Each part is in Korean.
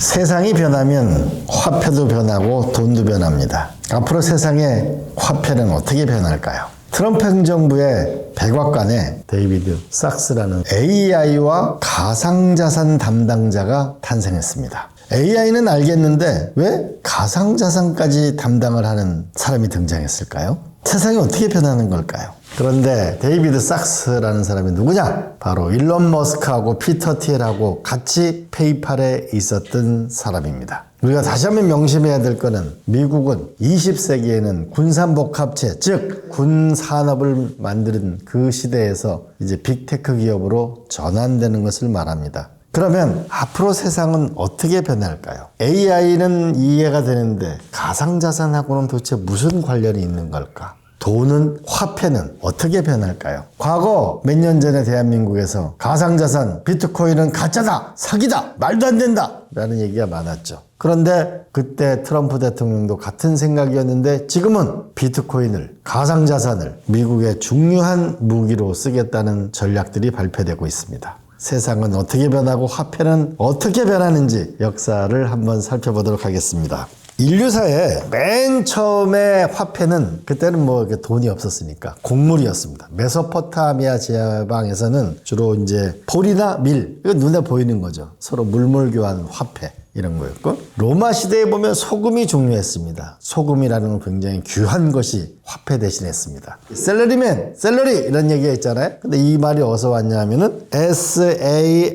세상이 변하면 화폐도 변하고 돈도 변합니다. 앞으로 세상의 화폐는 어떻게 변할까요? 트럼프 행정부의 백악관에 데이비드 sak스라는 AI와 가상자산 담당자가 탄생했습니다. AI는 알겠는데 왜 가상자산까지 담당을 하는 사람이 등장했을까요? 세상이 어떻게 변하는 걸까요? 그런데 데이비드 sak스라는 사람이 누구냐? 바로 일론 머스크하고 피터 thiel하고 같이 페이팔에 있었던 사람입니다. 우리가 다시 한번 명심해야 될 거는 미국은 20세기에는 군산복합체, 즉 군산업을 만드는 그 시대에서 이제 빅테크 기업으로 전환되는 것을 말합니다. 그러면 앞으로 세상은 어떻게 변할까요? AI는 이해가 되는데 가상자산하고는 도대체 무슨 관련이 있는 걸까? 돈은, 화폐는 어떻게 변할까요? 과거 몇 년 전에 대한민국에서 가상자산, 비트코인은 가짜다, 사기다, 말도 안 된다 라는 얘기가 많았죠. 그런데 그때 트럼프 대통령도 같은 생각이었는데 지금은 비트코인을, 가상자산을 미국의 중요한 무기로 쓰겠다는 전략들이 발표되고 있습니다. 세상은 어떻게 변하고 화폐는 어떻게 변하는지 역사를 한번 살펴보도록 하겠습니다. 인류사의 맨 처음에 화폐는 그때는 뭐 돈이 없었으니까 곡물이었습니다. 메소포타미아 지방에서는 주로 이제 볼이나 밀, 이거 눈에 보이는 거죠. 서로 물물 교환 화폐 이런 거였고, 로마 시대에 보면 소금이 중요했습니다. 소금이라는 건 굉장히 귀한 것이 화폐 대신했습니다. 셀러리맨, 셀러리 이런 얘기가 있잖아요. 근데 이 말이 어디서 왔냐면은 SALARIUM,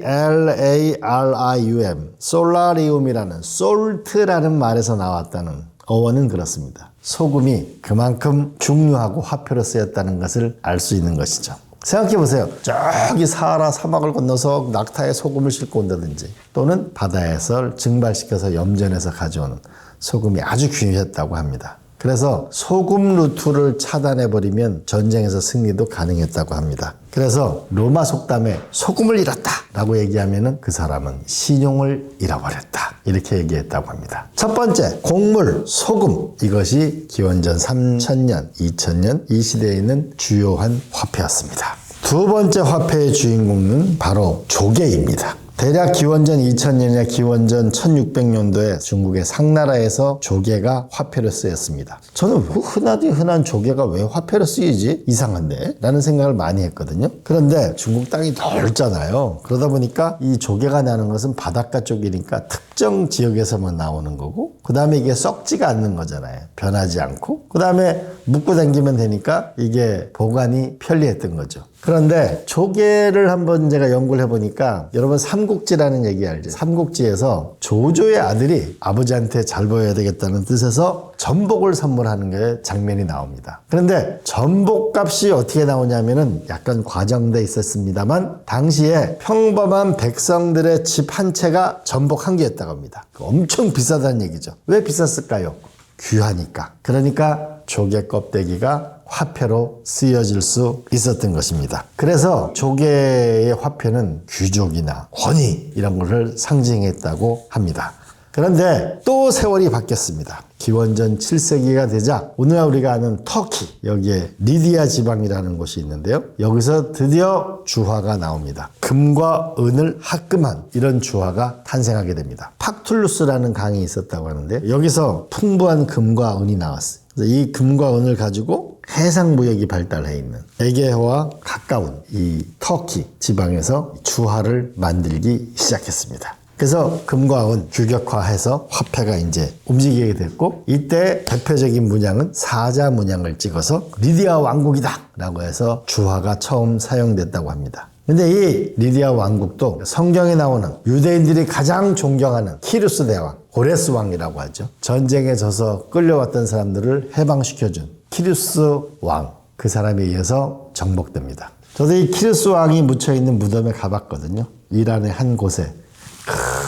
솔라리움이라는 솔트라는 말에서 나왔다는 어원은 그렇습니다. 소금이 그만큼 중요하고 화폐로 쓰였다는 것을 알 수 있는 것이죠. 생각해보세요. 저기 사하라 사막을 건너서 낙타에 소금을 싣고 온다든지, 또는 바다에서 증발시켜서 염전해서 가져오는 소금이 아주 귀했다고 합니다. 그래서 소금 루트를 차단해버리면 전쟁에서 승리도 가능했다고 합니다. 그래서 로마 속담에 소금을 잃었다 라고 얘기하면 그 사람은 신용을 잃어버렸다 이렇게 얘기했다고 합니다. 첫 번째, 곡물, 소금, 이것이 기원전 3000년, 2000년 이 시대에 있는 주요한 화폐였습니다. 두 번째 화폐의 주인공은 바로 조개입니다. 대략 기원전 2000년이나 기원전 1600년도에 중국의 상나라에서 조개가 화폐로 쓰였습니다. 저는 흔한 조개가 왜 화폐로 쓰이지? 이상한데? 라는 생각을 많이 했거든요. 그런데 중국 땅이 넓잖아요. 그러다 보니까 이 조개가 나는 것은 바닷가 쪽이니까 특정 지역에서만 나오는 거고, 그 다음에 이게 썩지가 않는 거잖아요. 변하지 않고. 그 다음에 묵고 다니면 되니까 이게 보관이 편리했던 거죠. 그런데 조개를 한번 제가 연구를 해보니까, 여러분 삼국지라는 얘기 알죠? 삼국지에서 조조의 아들이 아버지한테 잘 보여야 되겠다는 뜻에서 전복을 선물하는 게 장면이 나옵니다. 그런데 전복값이 어떻게 나오냐면은 약간 과장돼 있었습니다만, 당시에 평범한 백성들의 집 한 채가 전복 한 개였다고 합니다. 엄청 비싸다는 얘기죠. 왜 비쌌을까요? 귀하니까. 그러니까 조개 껍데기가 화폐로 쓰여질 수 있었던 것입니다. 그래서 조개의 화폐는 귀족이나 권위 이런 것을 상징했다고 합니다. 그런데 또 세월이 바뀌었습니다. 기원전 7세기가 되자 오늘날 우리가 아는 터키, 여기에 리디아 지방이라는 곳이 있는데요. 여기서 드디어 주화가 나옵니다. 금과 은을 합금한 이런 주화가 탄생하게 됩니다. 팍툴루스라는 강이 있었다고 하는데 여기서 풍부한 금과 은이 나왔어요. 그래서 이 금과 은을 가지고 해상무역이 발달해 있는 에게해와 가까운 이 터키 지방에서 주화를 만들기 시작했습니다. 그래서 금과 은 규격화해서 화폐가 이제 움직이게 됐고, 이때 대표적인 문양은 사자 문양을 찍어서 리디아 왕국이다 라고 해서 주화가 처음 사용됐다고 합니다. 근데 이 리디아 왕국도 성경에 나오는 유대인들이 가장 존경하는 키루스 대왕, 고레스 왕이라고 하죠. 전쟁에 져서 끌려왔던 사람들을 해방시켜준 키루스 왕, 그 사람에 의해서 정복됩니다. 저도 이 키루스 왕이 묻혀있는 무덤에 가봤거든요. 이란의 한 곳에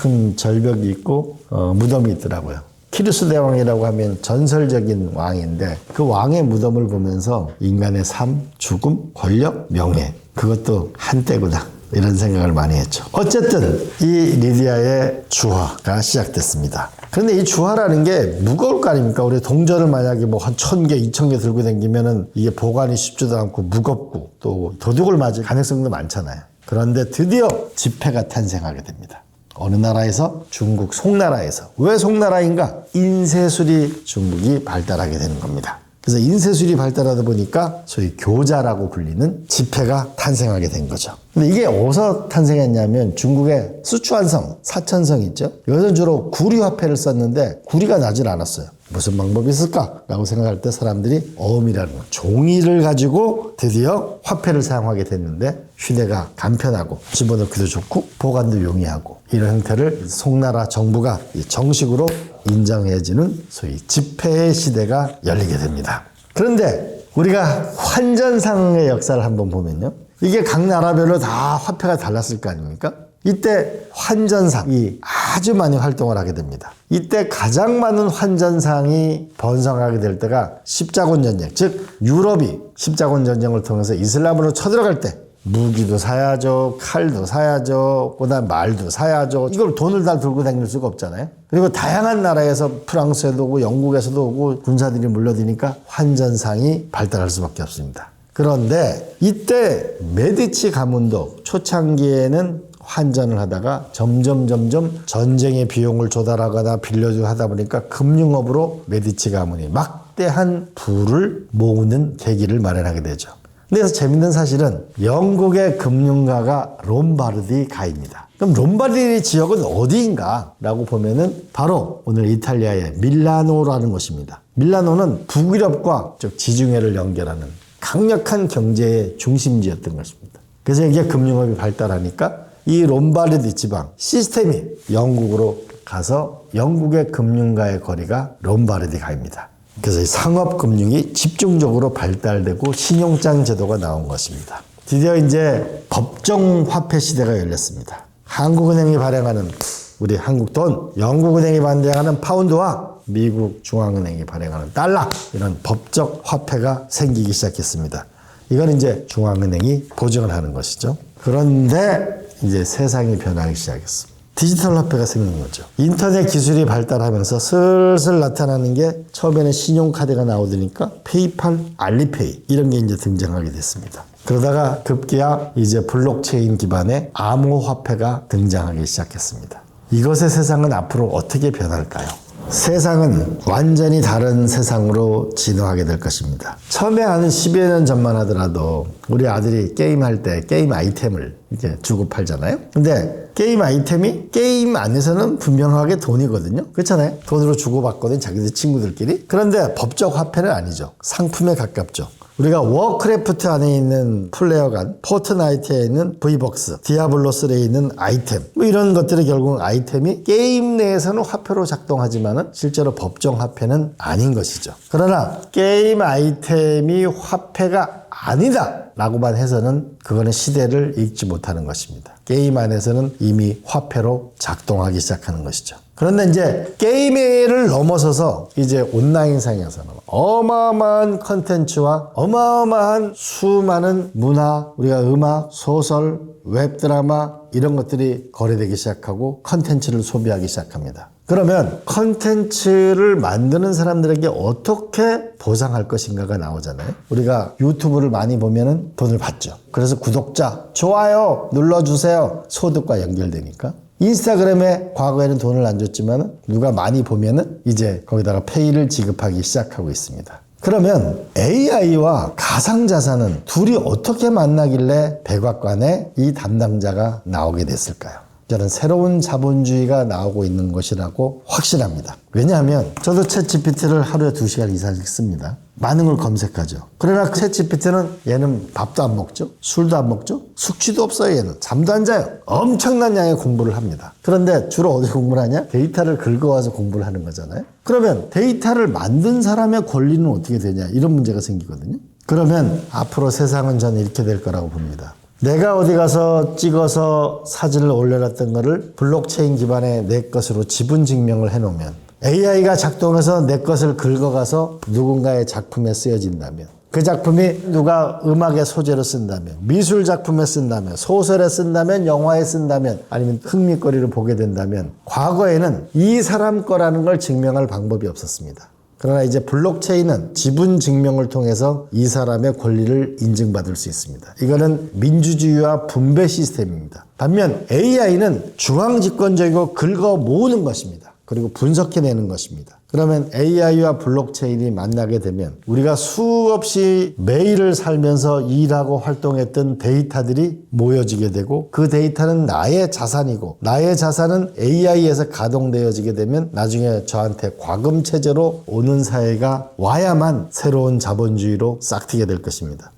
큰 절벽이 있고 무덤이 있더라고요. 키루스 대왕이라고 하면 전설적인 왕인데, 그 왕의 무덤을 보면서 인간의 삶, 죽음, 권력, 명예, 그것도 한때구나 이런 생각을 많이 했죠. 어쨌든 이 리디아의 주화가 시작됐습니다. 그런데 이 주화라는 게 무거울 거 아닙니까? 우리 동전을 만약에 뭐 한 1000개, 2000개 들고 다니면은 이게 보관이 쉽지도 않고 무겁고 또 도둑을 맞을 가능성도 많잖아요. 그런데 드디어 지폐가 탄생하게 됩니다. 어느 나라에서? 중국 송나라에서. 왜 송나라인가? 인쇄술이 중국이 발달하게 되는 겁니다. 그래서 인쇄술이 발달하다 보니까 소위 교자라고 불리는 지폐가 탄생하게 된 거죠. 근데 이게 어디서 탄생했냐면 중국의 수추안성, 사천성 있죠? 이것은 주로 구리화폐를 썼는데 구리가 나질 않았어요. 무슨 방법이 있을까? 라고 생각할 때 사람들이 어음이라는 종이를 가지고 드디어 화폐를 사용하게 됐는데 휴대가 간편하고 집어넣기도 좋고 보관도 용이하고 이런 형태를 송나라 정부가 정식으로 인정해지는 소위 지폐의 시대가 열리게 됩니다. 그런데 우리가 환전상의 역사를 한번 보면요. 이게 각 나라별로 다 화폐가 달랐을 거 아닙니까? 이때 환전상이 아주 많이 활동을 하게 됩니다. 이때 가장 많은 환전상이 번성하게 될 때가 십자군 전쟁, 즉 유럽이 십자군 전쟁을 통해서 이슬람으로 쳐들어갈 때 무기도 사야죠, 칼도 사야죠, 그다음 말도 사야죠. 이걸 돈을 다 들고 다닐 수가 없잖아요. 그리고 다양한 나라에서 프랑스에도 오고 영국에서도 오고 군사들이 몰려드니까 환전상이 발달할 수밖에 없습니다. 그런데 이때 메디치 가문도 초창기에는 환전을 하다가 점점 전쟁의 비용을 조달하거나 빌려주고 하다 보니까 금융업으로 메디치 가문이 막대한 부를 모으는 계기를 마련하게 되죠. 그래서 재밌는 사실은 영국의 금융가가 롬바르디 가입니다. 그럼 롬바르디 지역은 어디인가? 라고 보면은 바로 오늘 이탈리아의 밀라노라는 곳입니다. 밀라노는 북유럽과 지중해를 연결하는 강력한 경제의 중심지였던 것입니다. 그래서 이게 금융업이 발달하니까 이 롬바르디 지방 시스템이 영국으로 가서 영국의 금융가의 거리가 롬바르디 가입니다. 그래서 이 상업금융이 집중적으로 발달되고 신용장 제도가 나온 것입니다. 드디어 이제 법정화폐 시대가 열렸습니다. 한국은행이 발행하는 우리 한국 돈, 영국은행이 발행하는 파운드와 미국 중앙은행이 발행하는 달러, 이런 법적 화폐가 생기기 시작했습니다. 이건 이제 중앙은행이 보증을 하는 것이죠. 그런데 이제 세상이 변하기 시작했습니다. 디지털 화폐가 생긴 거죠. 인터넷 기술이 발달하면서 슬슬 나타나는 게 처음에는 신용카드가 나오더니까 페이팔, 알리페이 이런 게 이제 등장하게 됐습니다. 그러다가 급기야 이제 블록체인 기반의 암호화폐가 등장하기 시작했습니다. 이것의 세상은 앞으로 어떻게 변할까요? 세상은 완전히 다른 세상으로 진화하게 될 것입니다. 처음에 한 10여 년 전만 하더라도 우리 아들이 게임할 때 게임 아이템을 이렇게 주고 팔잖아요. 근데 게임 아이템이 게임 안에서는 분명하게 돈이거든요. 그렇잖아요. 돈으로 주고받거든 자기들 친구들끼리. 그런데 법적 화폐는 아니죠. 상품에 가깝죠. 우리가 워크래프트 안에 있는 플레어건, 포트나이트에 있는 V벅스, 디아블로3에 있는 아이템, 뭐 이런 것들이 결국 아이템이 게임 내에서는 화폐로 작동하지만 실제로 법정 화폐는 아닌 것이죠. 그러나 게임 아이템이 화폐가 아니다 라고만 해서는 그거는 시대를 읽지 못하는 것입니다. 게임 안에서는 이미 화폐로 작동하기 시작하는 것이죠. 그런데 이제 게임을 넘어서서 이제 온라인상에서는 어마어마한 컨텐츠와 어마어마한 수많은 문화, 우리가 음악, 소설, 웹드라마 이런 것들이 거래되기 시작하고 컨텐츠를 소비하기 시작합니다. 그러면 컨텐츠를 만드는 사람들에게 어떻게 보상할 것인가가 나오잖아요. 우리가 유튜브를 많이 보면은 돈을 받죠. 그래서 구독자, 좋아요 눌러주세요. 소득과 연결되니까. 인스타그램에 과거에는 돈을 안 줬지만 누가 많이 보면은 이제 거기다가 페이를 지급하기 시작하고 있습니다. 그러면 AI와 가상자산은 둘이 어떻게 만나길래 백악관에 이 담당자가 나오게 됐을까요? 저는 새로운 자본주의가 나오고 있는 것이라고 확신합니다. 왜냐하면 저도 챗GPT를 하루에 2시간 이상씩 씁니다. 많은 걸 검색하죠. 그러나 챗GPT는 얘는 밥도 안 먹죠. 술도 안 먹죠. 숙취도 없어요. 얘는 잠도 안 자요. 엄청난 양의 공부를 합니다. 그런데 주로 어디 공부를 하냐? 데이터를 긁어와서 공부를 하는 거잖아요. 그러면 데이터를 만든 사람의 권리는 어떻게 되냐? 이런 문제가 생기거든요. 그러면 앞으로 세상은 저는 이렇게 될 거라고 봅니다. 내가 어디 가서 찍어서 사진을 올려놨던 거를 블록체인 기반의 내 것으로 지분 증명을 해놓으면 AI가 작동해서 내 것을 긁어가서 누군가의 작품에 쓰여진다면, 그 작품이 누가 음악의 소재로 쓴다면, 미술 작품에 쓴다면, 소설에 쓴다면, 영화에 쓴다면, 아니면 흥미거리를 보게 된다면 과거에는 이 사람 거라는 걸 증명할 방법이 없었습니다. 그러나 이제 블록체인은 지분 증명을 통해서 이 사람의 권리를 인증받을 수 있습니다. 이거는 민주주의와 분배 시스템입니다. 반면 AI는 중앙집권적이고 긁어 모으는 것입니다. 그리고 분석해내는 것입니다. 그러면 AI와 블록체인이 만나게 되면 우리가 수없이 매일을 살면서 일하고 활동했던 데이터들이 모여지게 되고 그 데이터는 나의 자산이고 나의 자산은 AI에서 가동되어지게 되면 나중에 저한테 과금체제로 오는 사회가 와야만 새로운 자본주의로 싹트게 될 것입니다.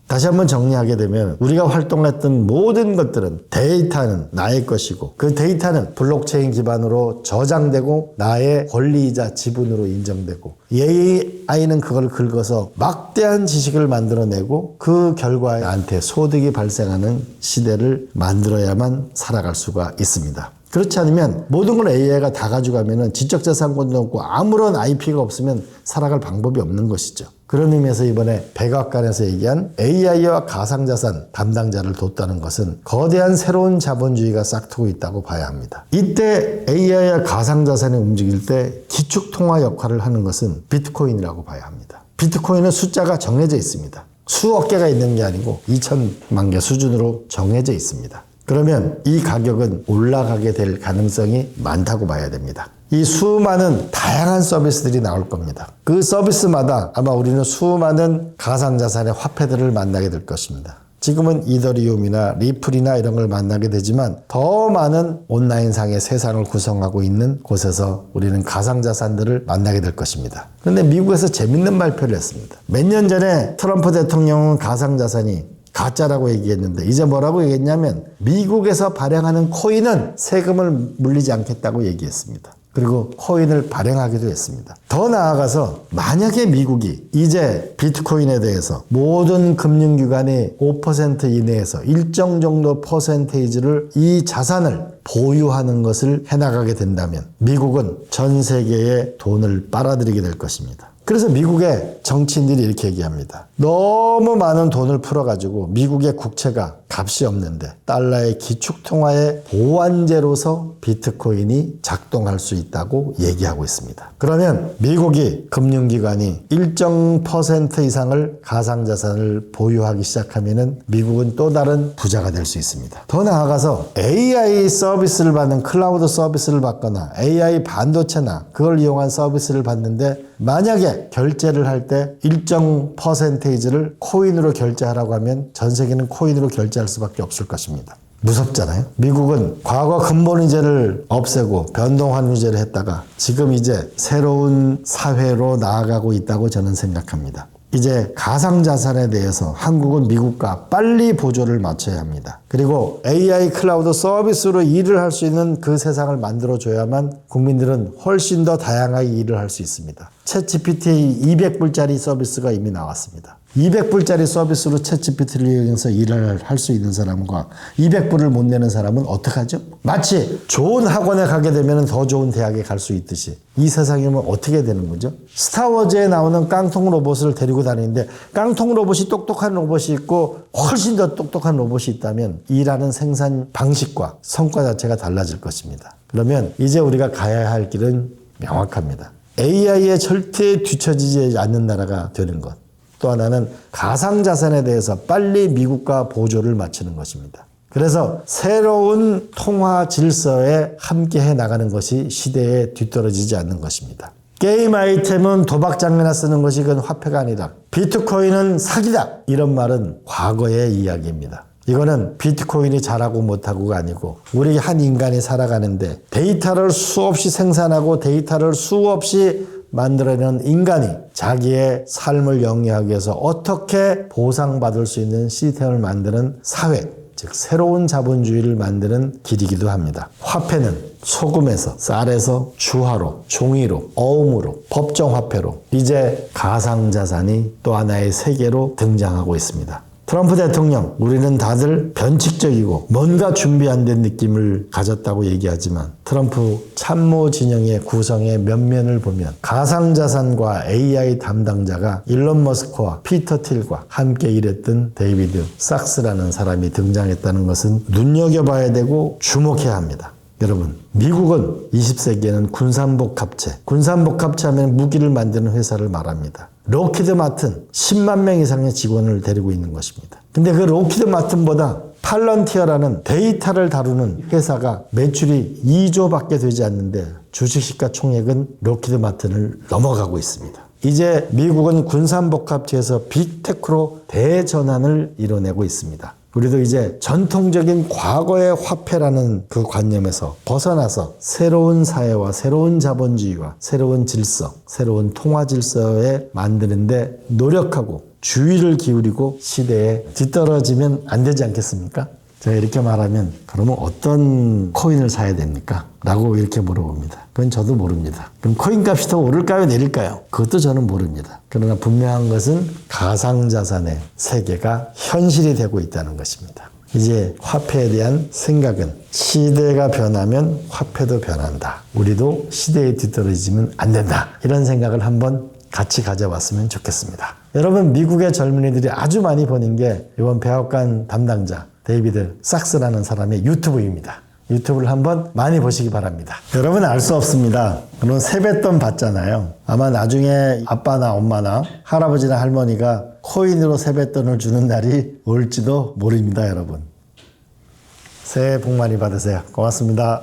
다시 한번 정리하게 되면 우리가 활동했던 모든 것들은 데이터는 나의 것이고 그 데이터는 블록체인 기반으로 저장되고 나의 권리이자 지분으로 인정되고 AI는 그걸 긁어서 막대한 지식을 만들어내고 그 결과에 나한테 소득이 발생하는 시대를 만들어야만 살아갈 수가 있습니다. 그렇지 않으면 모든 걸 AI가 다 가져가면 지적재산권도 없고 아무런 IP가 없으면 살아갈 방법이 없는 것이죠. 그런 의미에서 이번에 백악관에서 얘기한 AI와 가상자산 담당자를 뒀다는 것은 거대한 새로운 자본주의가 싹트고 있다고 봐야 합니다. 이때 AI와 가상자산이 움직일 때 기축통화 역할을 하는 것은 비트코인이라고 봐야 합니다. 비트코인은 숫자가 정해져 있습니다. 수억 개가 있는 게 아니고 2천만 개 수준으로 정해져 있습니다. 그러면 이 가격은 올라가게 될 가능성이 많다고 봐야 됩니다. 이 수많은 다양한 서비스들이 나올 겁니다. 그 서비스마다 아마 우리는 수많은 가상자산의 화폐들을 만나게 될 것입니다. 지금은 이더리움이나 리플이나 이런 걸 만나게 되지만 더 많은 온라인상의 세상을 구성하고 있는 곳에서 우리는 가상자산들을 만나게 될 것입니다. 그런데 미국에서 재밌는 발표를 했습니다. 몇 년 전에 트럼프 대통령은 가상자산이 가짜라고 얘기했는데 이제 뭐라고 얘기했냐면 미국에서 발행하는 코인은 세금을 물리지 않겠다고 얘기했습니다. 그리고 코인을 발행하기도 했습니다. 더 나아가서 만약에 미국이 이제 비트코인에 대해서 모든 금융기관이 5% 이내에서 일정 정도 퍼센테이지를 이 자산을 보유하는 것을 해나가게 된다면 미국은 전 세계에 돈을 빨아들이게 될 것입니다. 그래서 미국의 정치인들이 이렇게 얘기합니다. 너무 많은 돈을 풀어가지고 미국의 국채가 값이 없는데 달러의 기축통화의 보완제로서 비트코인이 작동할 수 있다고 얘기하고 있습니다. 그러면 미국이 금융기관이 일정 퍼센트 이상을 가상자산을 보유하기 시작하면 미국은 또 다른 부자가 될 수 있습니다. 더 나아가서 AI 서비스를 받는 클라우드 서비스를 받거나 AI 반도체나 그걸 이용한 서비스를 받는데 만약에 결제를 할 때 일정 퍼센테이지를 코인으로 결제하라고 하면 전 세계는 코인으로 결제할 수밖에 없을 것입니다. 무섭잖아요. 미국은 과거 근본위제를 없애고 변동환율제를 했다가 지금 이제 새로운 사회로 나아가고 있다고 저는 생각합니다. 이제 가상자산에 대해서 한국은 미국과 빨리 보조를 맞춰야 합니다. 그리고 AI 클라우드 서비스로 일을 할 수 있는 그 세상을 만들어줘야만 국민들은 훨씬 더 다양하게 일을 할 수 있습니다. 챗GPT 200불짜리 서비스가 이미 나왔습니다. 200불짜리 서비스로 챗GPT를 이용해서 일을 할 수 있는 사람과 200불을 못 내는 사람은 어떡하죠? 마치 좋은 학원에 가게 되면 더 좋은 대학에 갈 수 있듯이 이 세상이면 어떻게 되는 거죠? 스타워즈에 나오는 깡통 로봇을 데리고 다니는데 깡통 로봇이 똑똑한 로봇이 있고 훨씬 더 똑똑한 로봇이 있다면 일하는 생산 방식과 성과 자체가 달라질 것입니다. 그러면 이제 우리가 가야 할 길은 명확합니다. AI에 절대 뒤처지지 않는 나라가 되는 것. 또 하나는 가상자산에 대해서 빨리 미국과 보조를 맞추는 것입니다. 그래서 새로운 통화 질서에 함께해 나가는 것이 시대에 뒤떨어지지 않는 것입니다. 게임 아이템은 도박장에나 쓰는 것이 그건 화폐가 아니다. 비트코인은 사기다. 이런 말은 과거의 이야기입니다. 이거는 비트코인이 잘하고 못하고가 아니고 우리 한 인간이 살아가는데 데이터를 수없이 생산하고 데이터를 수없이 만들어내는 인간이 자기의 삶을 영위하기 위해서 어떻게 보상받을 수 있는 시스템을 만드는 사회, 즉 새로운 자본주의를 만드는 길이기도 합니다. 화폐는 소금에서, 쌀에서, 주화로, 종이로, 어음으로, 법정화폐로 이제 가상자산이 또 하나의 세계로 등장하고 있습니다. 트럼프 대통령, 우리는 다들 변칙적이고 뭔가 준비 안 된 느낌을 가졌다고 얘기하지만 트럼프 참모 진영의 구성의 면면을 보면 가상자산과 AI 담당자가 일론 머스크와 피터 틸과 함께 일했던 데이비드 sak스라는 사람이 등장했다는 것은 눈여겨봐야 되고 주목해야 합니다. 여러분, 미국은 20세기에는 군산복합체 하면 무기를 만드는 회사를 말합니다. 록히드 마튼 10만 명 이상의 직원을 데리고 있는 것입니다. 근데 그 록히드 마튼보다 팔런티어라는 데이터를 다루는 회사가 매출이 2조밖에 되지 않는데 주식시가 총액은 록히드 마튼을 넘어가고 있습니다. 이제 미국은 군산복합체에서 빅테크로 대전환을 이뤄내고 있습니다. 우리도 이제 전통적인 과거의 화폐라는 그 관념에서 벗어나서 새로운 사회와 새로운 자본주의와 새로운 질서, 새로운 통화 질서에 만드는데 노력하고 주의를 기울이고 시대에 뒤떨어지면 안 되지 않겠습니까? 제가 이렇게 말하면 그러면 어떤 코인을 사야 됩니까? 라고 이렇게 물어봅니다. 그건 저도 모릅니다. 그럼 코인 값이 더 오를까요? 내릴까요? 그것도 저는 모릅니다. 그러나 분명한 것은 가상자산의 세계가 현실이 되고 있다는 것입니다. 이제 화폐에 대한 생각은 시대가 변하면 화폐도 변한다. 우리도 시대에 뒤떨어지면 안 된다. 이런 생각을 한번 같이 가져봤으면 좋겠습니다. 여러분, 미국의 젊은이들이 아주 많이 보는 게 이번 백악관 담당자 데이비드 sak스라는 사람의 유튜브입니다. 유튜브를 한번 많이 보시기 바랍니다. 여러분, 알 수 없습니다. 물론 세뱃돈 받잖아요. 아마 나중에 아빠나 엄마나 할아버지나 할머니가 코인으로 세뱃돈을 주는 날이 올지도 모릅니다, 여러분. 새해 복 많이 받으세요. 고맙습니다.